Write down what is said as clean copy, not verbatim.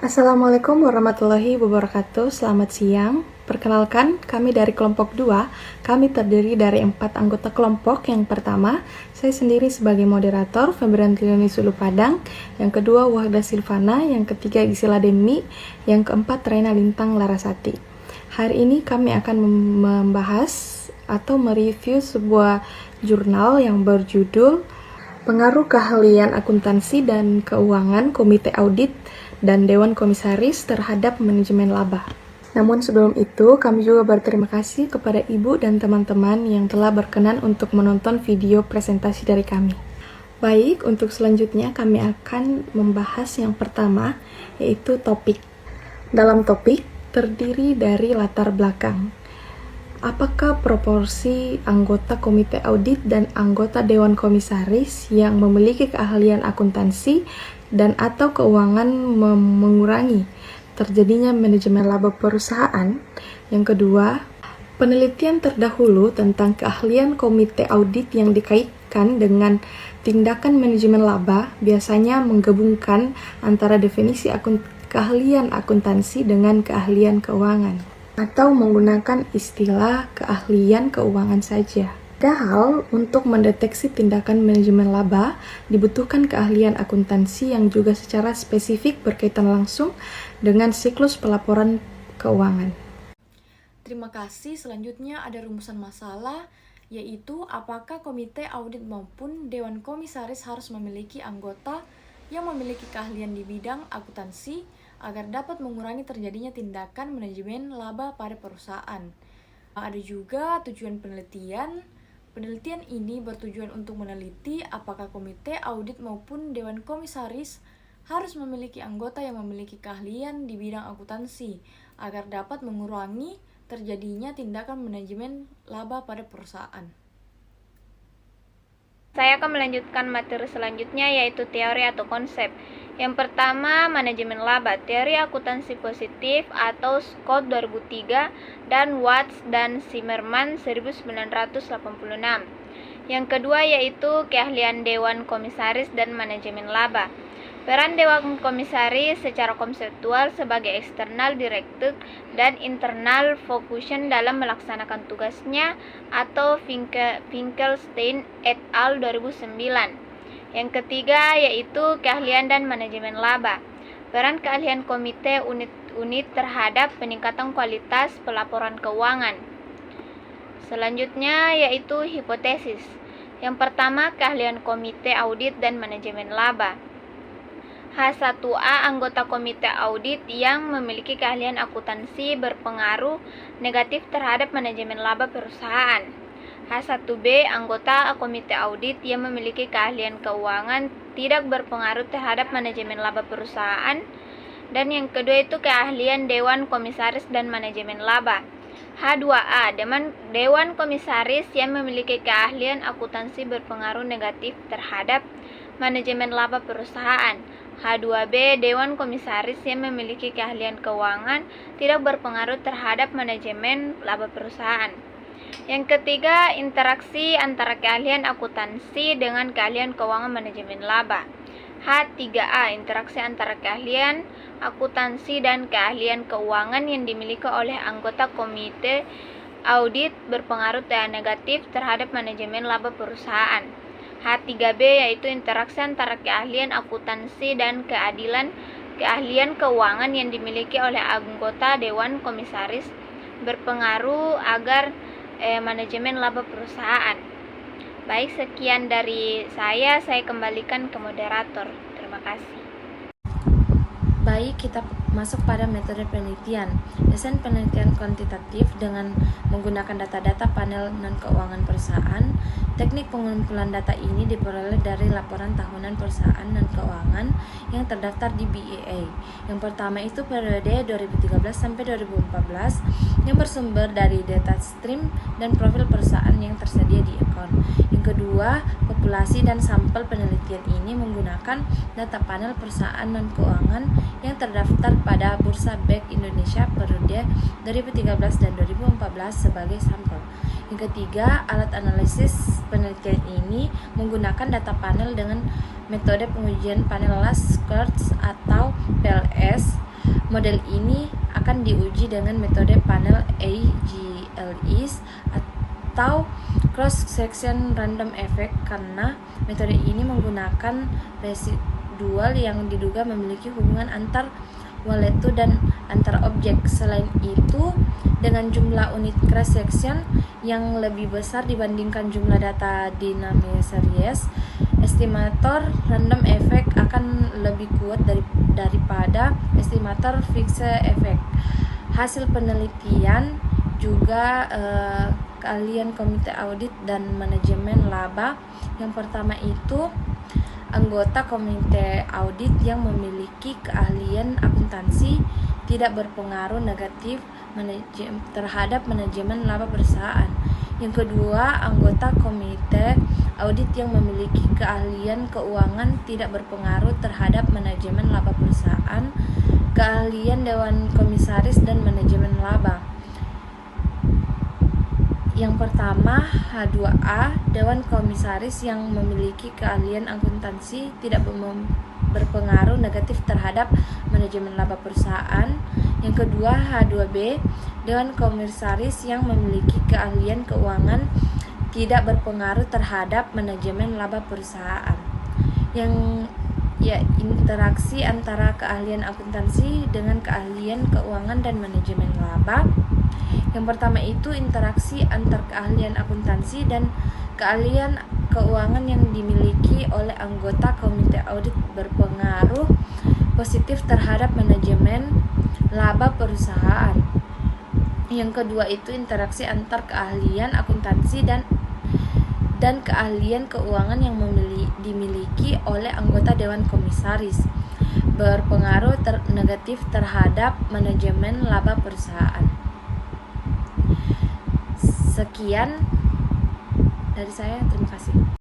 Assalamualaikum warahmatullahi wabarakatuh. Selamat siang. Perkenalkan, kami dari kelompok 2. Kami terdiri dari 4 anggota kelompok. Yang pertama, saya sendiri sebagai moderator, Febrianti Sulu Padang. Yang kedua, Wahda Silvana. Yang ketiga, Gisela Demi. Yang keempat, Raina Lintang Larasati. Hari ini kami akan membahas atau mereview sebuah jurnal yang berjudul Pengaruh Keahlian Akuntansi dan Keuangan Komite Audit dan Dewan Komisaris terhadap Manajemen Laba. Namun sebelum itu, kami juga berterima kasih kepada Ibu dan teman-teman yang telah berkenan untuk menonton video presentasi dari kami. Baik, untuk selanjutnya kami akan membahas yang pertama, yaitu topik. Dalam topik, terdiri dari latar belakang. Apakah proporsi anggota komite audit dan anggota Dewan Komisaris yang memiliki keahlian akuntansi dan atau keuangan mengurangi terjadinya manajemen laba perusahaan? Yang kedua, penelitian terdahulu tentang keahlian komite audit yang dikaitkan dengan tindakan manajemen laba biasanya menggabungkan antara definisi keahlian akuntansi dengan keahlian keuangan, atau menggunakan istilah keahlian keuangan saja. Padahal, untuk mendeteksi tindakan manajemen laba, dibutuhkan keahlian akuntansi yang juga secara spesifik berkaitan langsung dengan siklus pelaporan keuangan. Terima kasih. Selanjutnya ada rumusan masalah, yaitu apakah komite audit maupun Dewan Komisaris harus memiliki anggota yang memiliki keahlian di bidang akuntansi agar dapat mengurangi terjadinya tindakan manajemen laba pada perusahaan. Ada juga tujuan penelitian. Penelitian ini bertujuan untuk meneliti apakah komite audit maupun Dewan Komisaris harus memiliki anggota yang memiliki keahlian di bidang akuntansi agar dapat mengurangi terjadinya tindakan manajemen laba pada perusahaan. Saya akan melanjutkan materi selanjutnya, yaitu teori atau konsep. Yang pertama, manajemen laba, teori akuntansi positif atau Scott 2003 dan Watts dan Zimmerman 1986. Yang kedua yaitu keahlian Dewan Komisaris dan manajemen laba. Peran Dewan Komisaris secara konseptual sebagai external director dan internal function dalam melaksanakan tugasnya atau Finkelstein et al. 2009. Yang ketiga yaitu keahlian dan manajemen laba. Peran keahlian komite unit terhadap peningkatan kualitas pelaporan keuangan. Selanjutnya yaitu hipotesis. Yang pertama, keahlian komite audit dan manajemen laba. H1A, anggota komite audit yang memiliki keahlian akuntansi berpengaruh negatif terhadap manajemen laba perusahaan. H1B, anggota komite audit yang memiliki keahlian keuangan tidak berpengaruh terhadap manajemen laba perusahaan. Dan yang kedua itu keahlian Dewan Komisaris dan manajemen laba. H2A, Dewan Komisaris yang memiliki keahlian akuntansi berpengaruh negatif terhadap manajemen laba perusahaan. H2B, Dewan Komisaris yang memiliki keahlian keuangan tidak berpengaruh terhadap manajemen laba perusahaan. Yang ketiga, interaksi antara keahlian akuntansi dengan keahlian keuangan manajemen laba. H3A, interaksi antara keahlian akuntansi dan keahlian keuangan yang dimiliki oleh anggota komite audit berpengaruh negatif terhadap manajemen laba perusahaan. H3B yaitu interaksi antara keahlian akuntansi dan keahlian keuangan yang dimiliki oleh anggota Dewan Komisaris berpengaruh agar manajemen laba perusahaan. Baik, sekian dari saya kembalikan ke moderator. Terima kasih. Baik, kita masuk pada metode penelitian. Desain penelitian kuantitatif dengan menggunakan data-data panel non-keuangan perusahaan. Teknik pengumpulan data ini diperoleh dari laporan tahunan perusahaan non-keuangan yang terdaftar di BEA. Yang pertama itu periode 2013 sampai 2014 yang bersumber dari data stream dan profil perusahaan yang tersedia di Econ. Yang kedua, populasi dan sampel penelitian ini menggunakan data panel perusahaan non-keuangan yang terdaftar pada Bursa Bank Indonesia periode 2013 dan 2014 sebagai sampel. Yang ketiga, alat analisis penelitian ini menggunakan data panel dengan metode pengujian panel Lakers atau PLS Model ini akan diuji dengan metode panel AGLEs atau cross section random effect karena metode ini menggunakan residual yang diduga memiliki hubungan antar wallet dan antar objek. Selain itu, dengan jumlah unit cross section yang lebih besar dibandingkan jumlah data dinamis series, estimator random effect akan lebih kuat daripada estimator fixed effect. Hasil penelitian juga keahlian komite audit dan manajemen laba. Yang pertama itu anggota komite audit yang memiliki keahlian akuntansi tidak berpengaruh negatif terhadap manajemen laba perusahaan. Yang kedua, anggota komite audit yang memiliki keahlian keuangan tidak berpengaruh terhadap manajemen laba perusahaan. Keahlian dewan komisaris dan manajemen laba. Yang pertama, H2A, dewan komisaris yang memiliki keahlian akuntansi tidak berpengaruh negatif terhadap manajemen laba perusahaan. Yang kedua, H2B, dewan komisaris yang memiliki keahlian keuangan tidak berpengaruh terhadap manajemen laba perusahaan. Interaksi antara keahlian akuntansi dengan keahlian keuangan dan manajemen laba. Yang pertama itu interaksi antar keahlian akuntansi dan keahlian keuangan yang dimiliki oleh anggota komite audit berpengaruh positif terhadap manajemen laba perusahaan. Yang kedua itu interaksi antar keahlian akuntansi dan keahlian keuangan yang dimiliki oleh anggota dewan komisaris berpengaruh negatif terhadap manajemen laba perusahaan. Sekian dari saya, terima kasih.